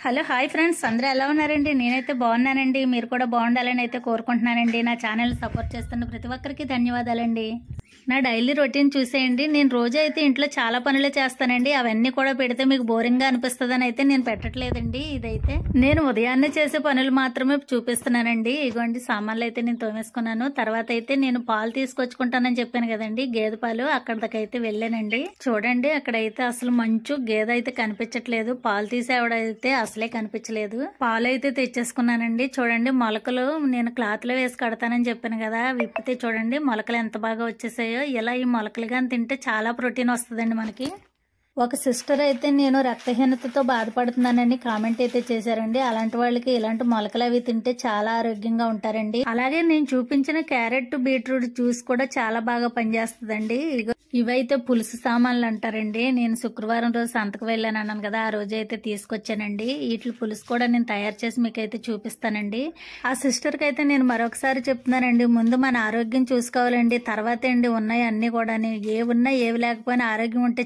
Hello hi friends, అందరూ ఎలా ఉన్నారండి? నేనైతే బాగున్నానండి. మీరు కూడా బాగుండాలని అయితే కోరుకుంటున్నానండి. నా ఛానల్ సపోర్ట్ చేస్తున్న ప్రతి ఒక్కరికి ధన్యవాదాలండి. నా డైలీ రొటీన్ చూసేయండి. నేను రోజు అయితే ఇంట్లో చాలా పనులు చేస్తానండి. అవన్నీ కూడా పెడితే మీకు బోరింగ్గా అనిపిస్తుందని అయితే నేను పెట్టట్లేదండి. ఇదైతే నేను ఉదయాన్నే చేసే పనులు మాత్రమే చూపిస్తున్నానండి. ఇగోండి సామాన్లు అయితే నేను తోమేసుకున్నాను. తర్వాత అయితే నేను పాలు తీసుకొచ్చుకుంటానని చెప్పాను కదండి, గేదె పాలు. అక్కడికైతే వెళ్ళానండి. చూడండి, అక్కడైతే అసలు మంచు గేదె అయితే కనిపించట్లేదు. పాలు తీసేవాడైతే అసలే కనిపించలేదు. పాలు అయితే తెచ్చేసుకున్నానండి. చూడండి, మొలకలు నేను క్లాత్ లో వేసి కడతానని చెప్పాను కదా, విప్పితే చూడండి మొలకలు ఎంత బాగా వచ్చేసాయో. ఇలా ఈ మొలకలు కానీ తింటే చాలా ప్రోటీన్ వస్తుందండి మనకి. ఒక సిస్టర్ అయితే నేను రక్తహీనతతో బాధపడుతున్నానని కామెంట్ అయితే చేశారండి. అలాంటి వాళ్ళకి ఇలాంటి మొలకలు అవి తింటే చాలా ఆరోగ్యంగా ఉంటారండి. అలాగే నేను చూపించిన క్యారెట్ బీట్రూట్ జ్యూస్ కూడా చాలా బాగా పనిచేస్తుందండి. ఇవైతే పులుసు సామాన్లు అంటారండి. నేను శుక్రవారం రోజు సంతకు వెళ్ళాను అన్నాను కదా, ఆ రోజు అయితే తీసుకొచ్చానండి. వీటి పులుసు కూడా నేను తయారు చేసి మీకైతే చూపిస్తానండి. ఆ సిస్టర్కి అయితే నేను మరొకసారి చెప్తున్నానండి, ముందు మన ఆరోగ్యం చూసుకోవాలండి. తర్వాత అండి ఉన్నాయి అన్ని కూడా, ఏ ఉన్నా ఏవి లేకపోయినా ఆరోగ్యం ఉంటే